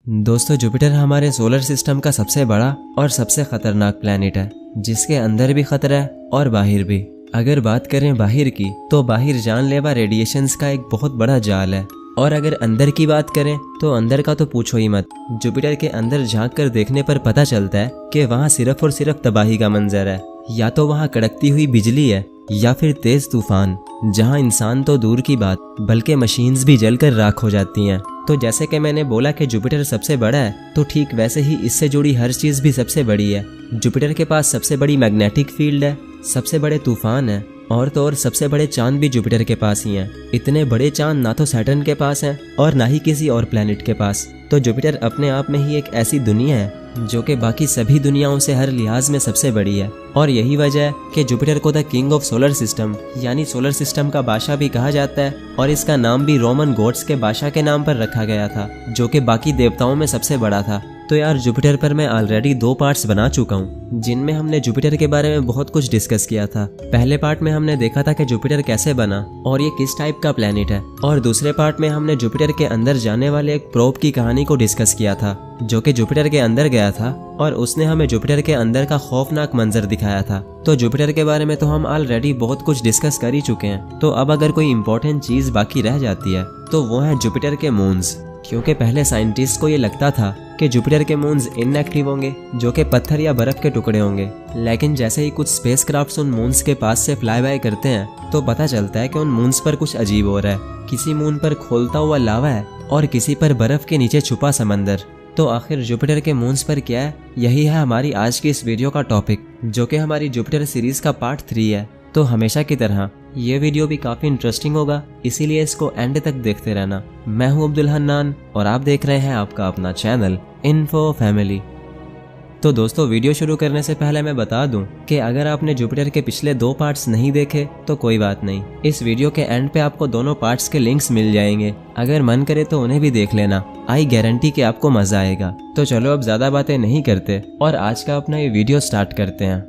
दोस्तों, जुपिटर हमारे solar system का सबसे बड़ा और सबसे खतरनाक प्लैनेट है, जिसके अंदर भी खतरा है और बाहर भी। अगर बात करें बाहर की, तो बाहर जानलेवा रेडिएशंस का एक बहुत बड़ा जाल है, और अगर अंदर की बात करें तो अंदर का तो पूछो ही मत। जुपिटर के अंदर झांक कर देखने पर पता चलता है कि वहाँ सिर्फ और सिर्फ तबाही का मंजर है। या तो वहाँ कड़कती हुई बिजली है या फिर तेज तूफान, जहाँ इंसान तो दूर की बात बल्कि मशीन्स भी जलकर राख हो जाती हैं। तो जैसे कि मैंने बोला कि जुपिटर सबसे बड़ा है, तो ठीक वैसे ही इससे जुड़ी हर चीज़ भी सबसे बड़ी है। जुपिटर के पास सबसे बड़ी मैग्नेटिक फील्ड है, सबसे बड़े तूफान है, और तो और सबसे बड़े चांद भी जुपिटर के पास ही हैं। इतने बड़े चांद ना तो सैटर्न के पास हैं और ना ही किसी और प्लैनेट के पास। तो जुपिटर अपने आप में ही एक ऐसी दुनिया है जो कि बाकी सभी दुनियाओं से हर लिहाज में सबसे बड़ी है। और यही वजह है कि जुपिटर को the king of solar system यानी सोलर सिस्टम का बादशाह भी कहा जाता है, और इसका नाम भी रोमन गॉड्स के बादशाह के नाम पर रखा गया था, जो कि बाकी देवताओं में सबसे बड़ा था। तो यार, जुपिटर पर मैं ऑलरेडी 2 पार्ट्स बना चुका हूँ, जिनमें हमने जुपिटर के बारे में बहुत कुछ डिस्कस किया था। पहले पार्ट में हमने देखा था कि जुपिटर कैसे बना और ये किस टाइप का प्लैनेट है, और दूसरे पार्ट में हमने जुपिटर के अंदर जाने वाले एक प्रोब की कहानी को डिस्कस किया था, जो कि जुपिटर के अंदर गया था और उसने हमें जुपिटर के अंदर का खौफनाक मंजर दिखाया था। तो जुपिटर के बारे में तो हम ऑलरेडी बहुत कुछ डिस्कस कर ही चुके हैं। तो अब अगर कोई इंपॉर्टेंट चीज बाकी रह जाती है तो वो है जुपिटर के मून्स, क्योंकि पहले साइंटिस्ट को ये लगता था कि जुपिटर के मून्स इनएक्टिव होंगे, जो कि पत्थर या बर्फ के टुकड़े होंगे। लेकिन जैसे ही कुछ स्पेसक्राफ्ट्स उन मून्स के पास से फ्लाई बाय करते हैं, तो पता चलता है कि उन मून्स पर कुछ अजीब हो रहा है। किसी मून पर खोलता हुआ लावा है और किसी पर बर्फ के नीचे छुपा समंदर। तो आखिर जुपिटर के मून्स पर क्या है, यही है हमारी आज की इस वीडियो का टॉपिक, जो कि हमारी जुपिटर सीरीज का पार्ट 3 है। तो हमेशा की तरह ये वीडियो भी काफी इंटरेस्टिंग होगा, इसीलिए इसको एंड तक देखते रहना। मैं हूं अब्दुल हन्नान और आप देख रहे हैं आपका अपना चैनल इन्फो फैमिली। तो दोस्तों, वीडियो शुरू करने से पहले मैं बता दूं कि अगर आपने जुपिटर के पिछले 2 पार्ट्स नहीं देखे तो कोई बात नहीं, इस वीडियो के एंड पे आपको दोनों पार्ट्स के लिंक्स मिल जाएंगे। अगर मन करे तो उन्हें भी देख लेना, आई गारंटी कि आपको मजा आएगा। तो चलो अब ज्यादा बातें नहीं करते और आज का अपना ये वीडियो स्टार्ट करते हैं।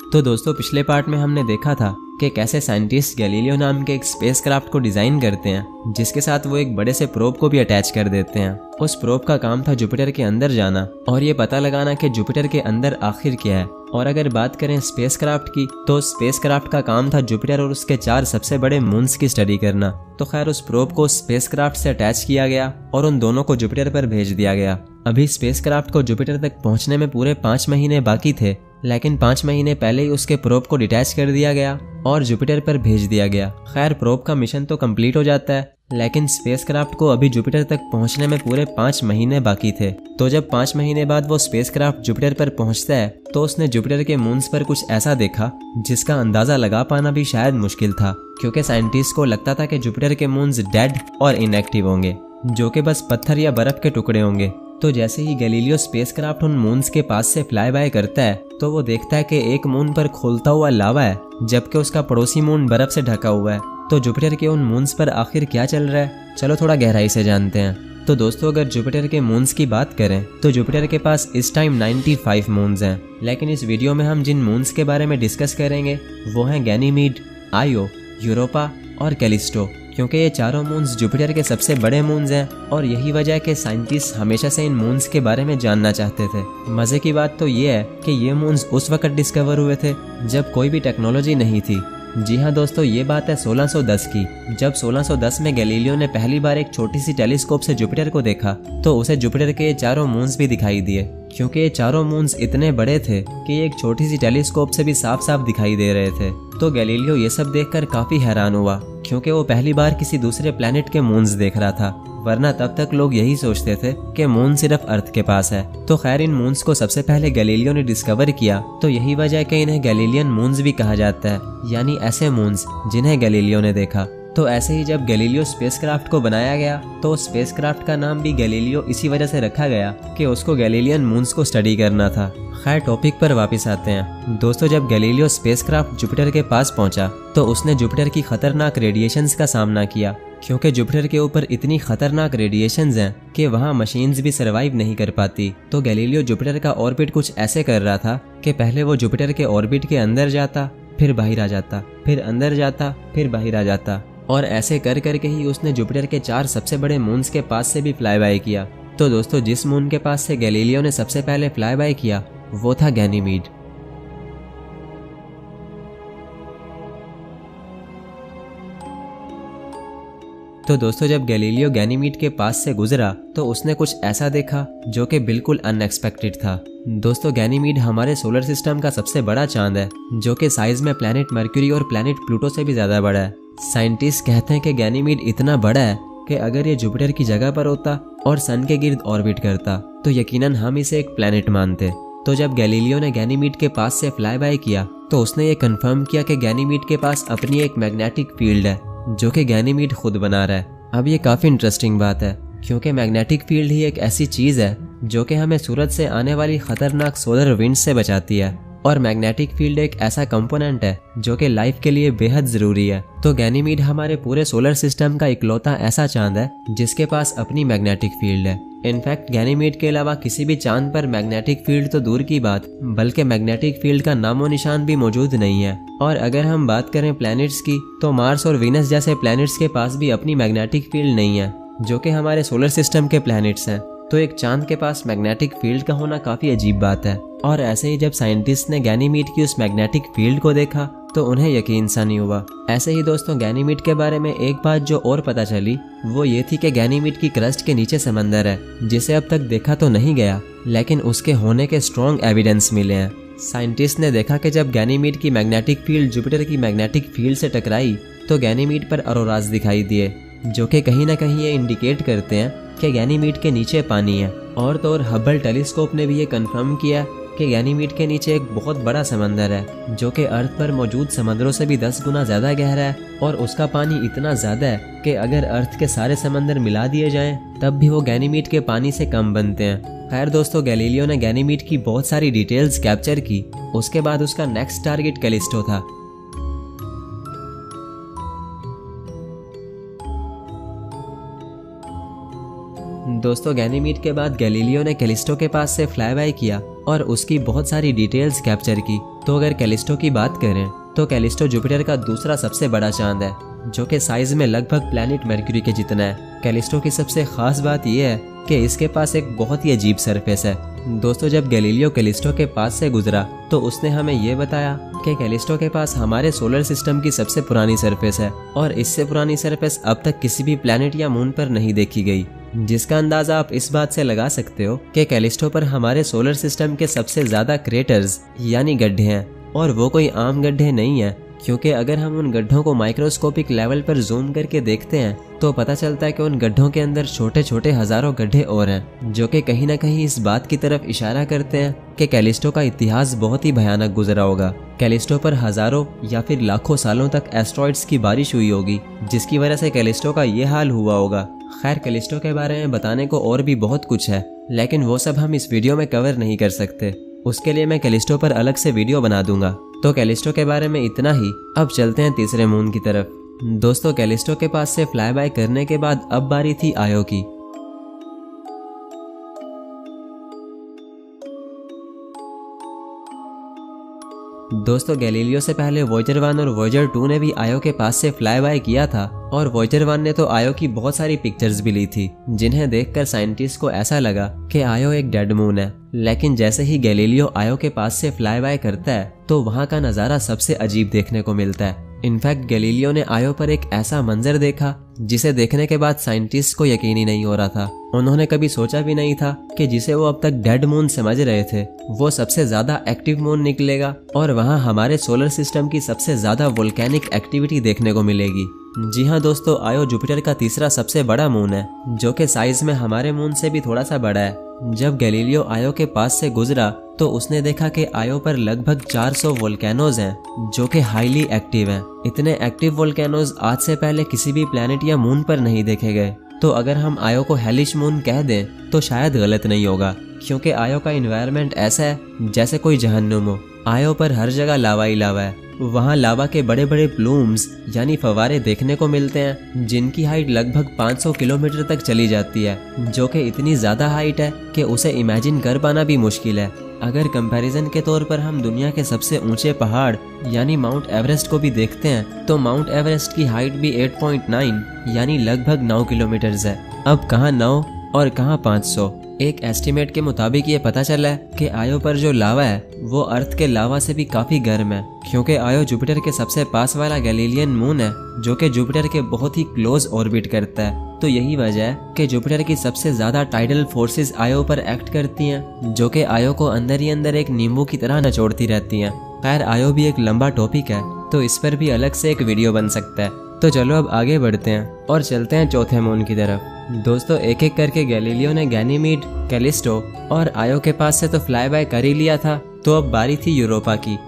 तो दोस्तों, पिछले पार्ट में हमने देखा था कि कैसे साइंटिस्ट गैलीलियो नाम के एक स्पेसक्राफ्ट को डिजाइन करते हैं, जिसके साथ वो एक बड़े से प्रोब को भी अटैच कर देते हैं। उस प्रोब का काम था जुपिटर के अंदर जाना और ये पता लगाना कि जुपिटर के अंदर आखिर क्या है। और अगर बात करें स्पेसक्राफ्ट की, तो स्पेसक्राफ्ट का काम था जुपिटर और उसके 4 सबसे बड़े मून्स की स्टडी करना। तो खैर, उस प्रोब को स्पेसक्राफ्ट से अटैच किया गया और उन दोनों को जुपिटर पर भेज दिया गया। अभी स्पेसक्राफ्ट को जुपिटर तक पहुंचने में पूरे 5 महीने बाकी थे, लेकिन 5 महीने पहले ही उसके प्रोब को डिटैच कर दिया गया और जुपिटर पर भेज दिया गया। खैर, प्रोब का मिशन तो कंप्लीट हो जाता है, लेकिन स्पेसक्राफ्ट को अभी जुपिटर तक पहुंचने में पूरे 5 महीने बाकी थे। तो जब 5 महीने बाद वो स्पेसक्राफ्ट जुपिटर पर पहुंचता है, तो उसने जुपिटर के मून्स पर कुछ ऐसा देखा जिसका अंदाजा लगा पाना भी शायद मुश्किल था, क्योंकि साइंटिस्ट को लगता था कि जुपिटर के मून्स डेड और इनएक्टिव होंगे, जो कि बस पत्थर या बर्फ के टुकड़े होंगे। तो जैसे ही गैलीलियो स्पेसक्राफ्ट उन मून्स के पास से फ्लाई बाय करता है, तो वो देखता है कि एक मून पर खोलता हुआ लावा है, जबकि उसका पड़ोसी मून बर्फ से ढका हुआ है। तो जुपिटर के उन मून्स पर आखिर क्या चल रहा है, चलो थोड़ा गहराई से जानते हैं। तो दोस्तों, अगर जुपिटर के मून्स की बात करें तो जुपिटर के पास इस टाइम 95 मून्स हैं, लेकिन इस वीडियो में हम जिन मून्स के बारे में डिस्कस करेंगे वो हैं गैनीमीड, आयो, यूरोपा और कैलिस्टो, क्योंकि ये चारों मून्स जुपिटर के सबसे बड़े मून्स हैं। और यही वजह है कि साइंटिस्ट हमेशा से इन मून्स के बारे में जानना चाहते थे। मजे की बात तो ये है कि ये मून्स उस वक्त डिस्कवर हुए थे जब कोई भी टेक्नोलॉजी नहीं थी। जी हाँ दोस्तों, ये बात है 1610 की, जब 1610 में गैलीलियो ने पहली बार एक छोटी सी टेलीस्कोप से जुपिटर को देखा, तो उसे जुपिटर के ये चारों मून्स भी दिखाई दिए, क्योंकि ये चारों मून्स इतने बड़े थे कि एक छोटी सी टेलीस्कोप से भी साफ साफ दिखाई दे रहे थे। तो गैलीलियो ये सब देखकर काफी हैरान हुआ, क्योंकि वो पहली बार किसी दूसरे प्लेनेट के मून्स देख रहा था, वरना तब तक लोग यही सोचते थे कि मून सिर्फ अर्थ के पास है। तो खैर, इन मून्स को सबसे पहले गैलीलियो ने डिस्कवर किया, तो यही वजह है कि इन्हें गैलीलियन मून्स भी कहा जाता है, यानी ऐसे मून्स जिन्हें गैलीलियो ने देखा। तो ऐसे ही जब गैलीलियो स्पेसक्राफ्ट को बनाया गया, तो स्पेसक्राफ्ट का नाम भी गैलीलियो इसी वजह से रखा गया कि उसको गैलीलियन मून्स को स्टडी करना था। खैर, टॉपिक पर वापस आते हैं। दोस्तों, जब गैलीलियो स्पेसक्राफ्ट जुपिटर के पास पहुंचा, तो उसने जुपिटर की खतरनाक रेडिएशंस का सामना किया, क्योंकि जुपिटर के ऊपर इतनी खतरनाक रेडिएशंस हैं कि वहाँ मशीन्स भी सरवाइव नहीं कर पाती। तो गैलीलियो जुपिटर का ऑर्बिट कुछ ऐसे कर रहा था कि पहले वो जुपिटर के ऑर्बिट के अंदर जाता, फिर बाहर आ जाता, फिर अंदर जाता, फिर बाहर आ जाता। और ऐसे कर करके ही उसने जुपिटर के 4 सबसे बड़े मून्स के पास से भी फ्लाई बाय किया। तो दोस्तों जिस मून के पास से गैलीलियो ने सबसे पहले फ्लाई बाय किया वो था गैनीमीड। तो दोस्तों जब गैलीलियो गैनीमीड के पास से गुजरा तो उसने कुछ ऐसा देखा जो कि बिल्कुल अनएक्सपेक्टेड था। दोस्तों गैनीमीड हमारे सोलर सिस्टम का सबसे बड़ा चांद है, जो कि साइज में प्लैनेट मर्क्यूरी और प्लैनेट प्लूटो से भी ज्यादा बड़ा है। साइंटिस्ट कहते हैं कि गैनीमीड इतना बड़ा है कि अगर ये जुपिटर की जगह पर होता और सन के गिर्द ऑर्बिट करता तो यकीनन हम इसे एक प्लैनेट मानते। तो जब गैलीलियो ने गैनीमीड के पास से फ्लाई बाय किया तो उसने ये कंफर्म किया कि गैनीमीड के पास अपनी एक मैग्नेटिक फील्ड है जो कि गैनीमीड खुद बना रहा है। अब ये काफी इंटरेस्टिंग बात है क्योंकि मैग्नेटिक फील्ड ही एक ऐसी चीज है जो कि हमें सूरज से आने वाली खतरनाक सोलर विंड से बचाती है, और मैग्नेटिक फील्ड एक ऐसा कंपोनेंट है जो कि लाइफ के लिए बेहद जरूरी है। तो गैनीमीड हमारे पूरे सोलर सिस्टम का इकलौता ऐसा चांद है जिसके पास अपनी मैग्नेटिक फील्ड है। इनफैक्ट गैनीमीड के अलावा किसी भी चांद पर मैग्नेटिक फील्ड तो दूर की बात, बल्कि मैग्नेटिक फील्ड का नामो निशान भी मौजूद नहीं है। और अगर हम बात करें प्लैनेट्स की तो मार्स और वीनस जैसे प्लैनेट्स के पास भी अपनी मैग्नेटिक फील्ड नहीं है, जो कि हमारे सोलर सिस्टम के प्लैनेट्स हैं। तो एक चांद के पास मैग्नेटिक फील्ड का होना काफी अजीब बात है। और ऐसे ही जब साइंटिस्ट ने गैनीमीड की उस मैग्नेटिक फील्ड को देखा तो उन्हें यकीन सा नहीं हुआ। ऐसे ही दोस्तों गैनीमीड के बारे में एक बात जो और पता चली वो ये थी कि गैनीमीड की क्रस्ट के नीचे समंदर है जिसे अब तक देखा तो नहीं गया, लेकिन उसके होने के स्ट्रॉन्ग एविडेंस मिले हैं। साइंटिस्ट ने देखा कि जब गैनीमीड की मैग्नेटिक फील्ड जुपिटर की मैग्नेटिक फील्ड से टकराई तो गैनीमीड पर ऑरोरास दिखाई दिए, जो कि कहीं ना कहीं ये इंडिकेट करते हैं कि गैनीमीड के नीचे पानी है। और तो और हबल टेलीस्कोप ने भी ये कंफर्म किया कि गैनीमीड के नीचे एक बहुत बड़ा समंदर है जो कि अर्थ पर मौजूद समंदरों से भी 10 गुना ज्यादा गहरा है, और उसका पानी इतना ज्यादा है कि अगर अर्थ के सारे समंदर मिला दिए जाएं तब भी वो गैनीमीड के पानी से कम बनते हैं। खैर दोस्तों गैलीलियो ने गैनीमीड की बहुत सारी डिटेल्स कैप्चर की। उसके बाद उसका नेक्स्ट टारगेट कैलिस्टो था। दोस्तों गैनीमीड के बाद गैलीलियो ने कैलिस्टो के पास से फ्लाई बाय किया और उसकी बहुत सारी डिटेल्स कैप्चर की। तो अगर कैलिस्टो की बात करें तो कैलिस्टो जुपिटर का दूसरा सबसे बड़ा चांद है, जो कि साइज में लगभग प्लैनेट मर्क्यूरी के जितना है। कैलिस्टो की सबसे खास बात यह है कि इसके पास एक बहुत ही अजीब सरफेस है। दोस्तों जब गैलीलियो कैलिस्टो के पास से गुजरा तो उसने हमें ये बताया कि कैलिस्टो के पास हमारे सोलर सिस्टम की सबसे पुरानी सरफेस है, और इससे पुरानी सरफेस अब तक किसी भी प्लैनेट या मून पर नहीं देखी गई, जिसका अंदाजा आप इस बात से लगा सकते हो कि कैलिस्टो पर हमारे सोलर सिस्टम के सबसे ज्यादा क्रेटर्स यानी गड्ढे हैं, और वो कोई आम गड्ढे नहीं है, क्योंकि अगर हम उन गड्ढों को माइक्रोस्कोपिक लेवल पर जूम करके देखते हैं तो पता चलता है कि उन गड्ढों के अंदर छोटे छोटे हजारों गड्ढे और हैं, जो कि कहीं ना कहीं इस बात की तरफ इशारा करते हैं कि कैलिस्टो का इतिहास बहुत ही भयानक गुजरा होगा। कैलिस्टो पर हजारों या फिर लाखों सालों तक एस्ट्रॉइड्स की बारिश हुई होगी, जिसकी वजह से कैलिस्टो का ये हाल हुआ होगा। खैर कैलिस्टो के बारे में बताने को और भी बहुत कुछ है, लेकिन वो सब हम इस वीडियो में कवर नहीं कर सकते। उसके लिए मैं कैलिस्टो पर अलग से वीडियो बना दूंगा। तो कैलिस्टो के बारे में इतना ही। अब चलते हैं तीसरे मून की तरफ। दोस्तों कैलिस्टो के पास से फ्लाई बाय करने के बाद अब बारी थी आयो की। दोस्तों गैलीलियो से पहले वॉयेजर 1 और वॉयेजर 2 ने भी आयो के पास से फ्लाई बाय किया था, और वॉयेजर 1 ने तो आयो की बहुत सारी पिक्चर्स भी ली थी, जिन्हें देखकर साइंटिस्ट को ऐसा लगा कि आयो एक डेड मून है। लेकिन जैसे ही गैलीलियो आयो के पास से फ्लाई बाय करता है तो वहाँ का नज़ारा सबसे अजीब देखने को मिलता है। इनफैक्ट गैलीलियो ने आयो पर एक ऐसा मंजर देखा जिसे देखने के बाद साइंटिस्ट को यकीन ही नहीं हो रहा था। उन्होंने कभी सोचा भी नहीं था कि जिसे वो अब तक डेड मून समझ रहे थे वो सबसे ज्यादा एक्टिव मून निकलेगा, और वहाँ हमारे सोलर सिस्टम की सबसे ज्यादा वोल्केनिक एक्टिविटी देखने को मिलेगी। जी हाँ दोस्तों, आयो जुपिटर का तीसरा सबसे बड़ा मून है, जो कि साइज में हमारे मून से भी थोड़ा सा बड़ा है। जब गैलीलियो आयो के पास से गुजरा तो उसने देखा कि आयो पर लगभग 400 वोल्केनोज हैं, जो कि हाईली एक्टिव हैं। इतने एक्टिव वोल्केनोज आज से पहले किसी भी प्लैनेट या मून पर नहीं देखे गए। तो अगर हम आयो को हेलिश मून कह दें तो शायद गलत नहीं होगा, क्योंकि आयो का एनवायरनमेंट ऐसा है जैसे कोई जहन्नुम हो। आयो पर हर जगह लावा ही लावा है। वहाँ लावा के बड़े बड़े प्लूम्स यानी फवारे देखने को मिलते हैं, जिनकी हाइट लगभग 500 किलोमीटर तक चली जाती है, जो कि इतनी ज़्यादा हाइट है कि उसे इमेजिन कर पाना भी मुश्किल है। अगर कंपैरिजन के तौर पर हम दुनिया के सबसे ऊंचे पहाड़ यानी माउंट एवरेस्ट को भी देखते हैं तो माउंट एवरेस्ट की हाइट भी 8.9 यानी लगभग 9 किलोमीटर है। अब कहाँ 9 और कहाँ 500। एक एस्टिमेट के मुताबिक ये पता चला है कि आयो पर जो लावा है वो अर्थ के लावा से भी काफी गर्म है, क्योंकि आयो जुपिटर के सबसे पास वाला गैलीलियन मून है जो कि जुपिटर के बहुत ही क्लोज ऑर्बिट करता है। तो यही वजह है कि जुपिटर की सबसे ज्यादा टाइडल फोर्सेस आयो पर एक्ट करती हैं, जो कि आयो को अंदर ही अंदर एक नींबू की तरह नचोड़ती रहती हैं। खैर आयो भी एक लंबा टॉपिक है तो इस पर भी अलग से एक वीडियो बन सकता है। तो चलो अब आगे बढ़ते हैं और चलते हैं चौथे मून की तरफ। दोस्तों एक एक करके गैलीलियो ने गैनीमीड, कैलिस्टो और आयो के पास से तो फ्लाई बाय कर ही लिया था, तो अब बारी थी यूरोपा की।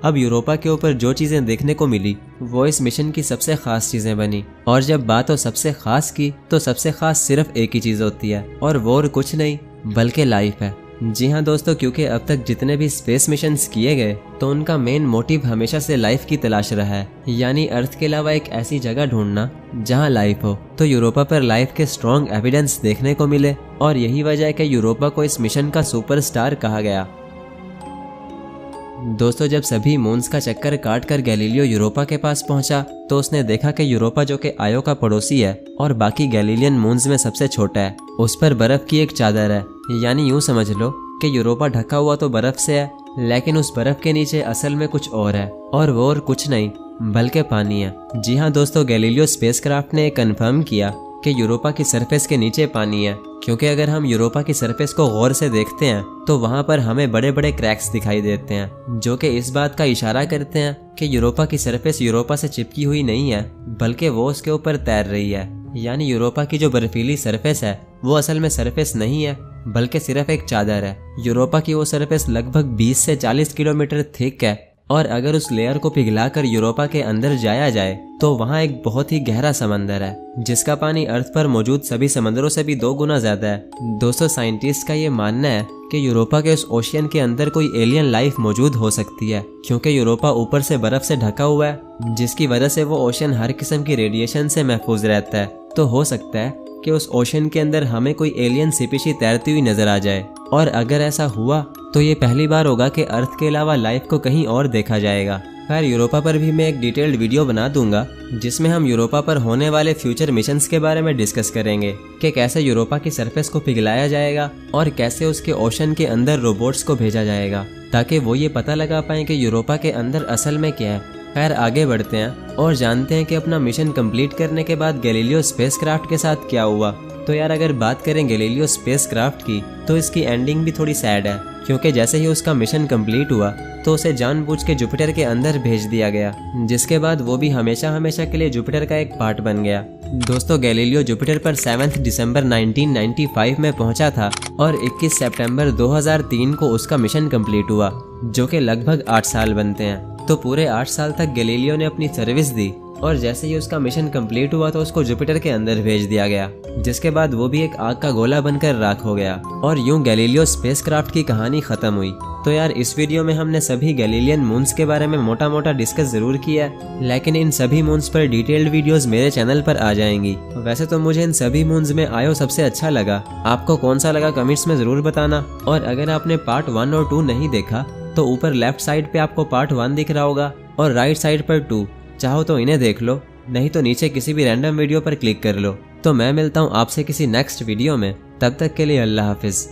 अब यूरोपा के ऊपर जो चीजें देखने को मिली वो इस मिशन की सबसे खास चीजें बनी। और जब बात हो सबसे खास की तो सबसे खास सिर्फ एक ही चीज होती है और वो और कुछ नहीं बल्कि लाइफ है। जी हाँ दोस्तों, क्योंकि अब तक जितने भी स्पेस मिशंस किए गए तो उनका मेन मोटिव हमेशा से लाइफ की तलाश रहा है, यानी अर्थ के अलावा एक ऐसी जगह ढूंढना जहाँ लाइफ हो। तो यूरोपा पर लाइफ के स्ट्रॉन्ग एविडेंस देखने को मिले और यही वजह है कि यूरोपा को इस मिशन का सुपरस्टार कहा गया। दोस्तों जब सभी मून्स का चक्कर काट कर गैलीलियो यूरोपा के पास पहुंचा तो उसने देखा कि यूरोपा जो कि आयो का पड़ोसी है और बाकी गैलीलियन मून्स में सबसे छोटा है, उस पर बर्फ की एक चादर है। यानी यूं समझ लो कि यूरोपा ढका हुआ तो बर्फ से है, लेकिन उस बर्फ के नीचे असल में कुछ और है, और वो और कुछ नहीं बल्कि पानी है। जी हाँ दोस्तों, गैलीलियो स्पेसक्राफ्ट ने कंफर्म किया कि यूरोपा की सरफेस के नीचे पानी है, क्योंकि अगर हम यूरोपा की सरफेस को गौर से देखते हैं तो वहां पर हमें बड़े बड़े क्रैक्स दिखाई देते हैं, जो कि इस बात का इशारा करते हैं कि यूरोपा की सरफेस यूरोपा से चिपकी हुई नहीं है बल्कि वो उसके ऊपर तैर रही है। यानी यूरोपा की जो बर्फीली सरफेस है वो असल में सरफेस नहीं है बल्कि सिर्फ एक चादर है। यूरोपा की वो सरफेस लगभग 20 से 40 किलोमीटर थिक है और अगर उस लेयर को पिघलाकर यूरोपा के अंदर जाया जाए तो वहाँ एक बहुत ही गहरा समंदर है जिसका पानी अर्थ पर मौजूद सभी समंदरों से भी 2 गुना ज्यादा है। दोस्तों साइंटिस्ट का ये मानना है कि यूरोपा के उस ओशियन के अंदर कोई एलियन लाइफ मौजूद हो सकती है, क्योंकि यूरोपा ऊपर से बर्फ से ढका हुआ है जिसकी वजह से वो ओशियन हर किस्म की रेडिएशन से महफूज रहता है। तो हो सकता है कि उस ओशन के अंदर हमें कोई एलियन स्पीशीज तैरती हुई नजर आ जाए, और अगर ऐसा हुआ तो ये पहली बार होगा कि अर्थ के अलावा लाइफ को कहीं और देखा जाएगा। खैर यूरोपा पर भी मैं एक डिटेल्ड वीडियो बना दूंगा जिसमें हम यूरोपा पर होने वाले फ्यूचर मिशंस के बारे में डिस्कस करेंगे कि कैसे यूरोपा की सरफेस को पिघलाया जाएगा और कैसे उसके ओशन के अंदर रोबोट्स को भेजा जाएगा ताकि वो ये पता लगा पाए कि यूरोपा के अंदर असल में क्या है। खैर आगे बढ़ते हैं और जानते हैं कि अपना मिशन कंप्लीट करने के बाद गैलीलियो स्पेसक्राफ्ट के साथ क्या हुआ। तो यार अगर बात करें गैलीलियो स्पेसक्राफ्ट की तो इसकी एंडिंग भी थोड़ी सैड है, क्योंकि जैसे ही उसका मिशन कंप्लीट हुआ तो उसे जानबूझ के जुपिटर के अंदर भेज दिया गया, जिसके बाद वो भी हमेशा हमेशा के लिए जुपिटर का एक पार्ट बन गया। दोस्तों गैलीलियो जुपिटर पर 7 दिसंबर 1995 में पहुंचा था और 21 सितंबर 2003 को उसका मिशन कंप्लीट हुआ, जो कि लगभग 8 साल बनते हैं। तो पूरे 8 साल तक गैलीलियो ने अपनी सर्विस दी और जैसे ही उसका मिशन कंप्लीट हुआ तो उसको जुपिटर के अंदर भेज दिया गया, जिसके बाद वो भी एक आग का गोला बनकर राख हो गया और यूं गैलीलियो स्पेसक्राफ्ट की कहानी खत्म हुई। तो यार इस वीडियो में हमने सभी गैलीलियन मून्स के बारे में मोटा मोटा डिस्कस जरूर किया, लेकिन इन सभी मून्स पर डिटेल्ड वीडियोस मेरे चैनल पर आ जाएंगी। वैसे तो मुझे इन सभी मून्स में आयो सबसे अच्छा लगा, आपको कौन सा लगा कमेंट्स में जरूर बताना। और अगर आपने पार्ट 1 और 2 नहीं देखा तो ऊपर लेफ्ट साइड पे आपको पार्ट 1 दिख रहा होगा और राइट साइड पर 2, चाहो तो इन्हें देख लो, नहीं तो नीचे किसी भी रैंडम वीडियो पर क्लिक कर लो। तो मैं मिलता हूँ आपसे किसी नेक्स्ट वीडियो में, तब तक के लिए अल्लाह हाफिज।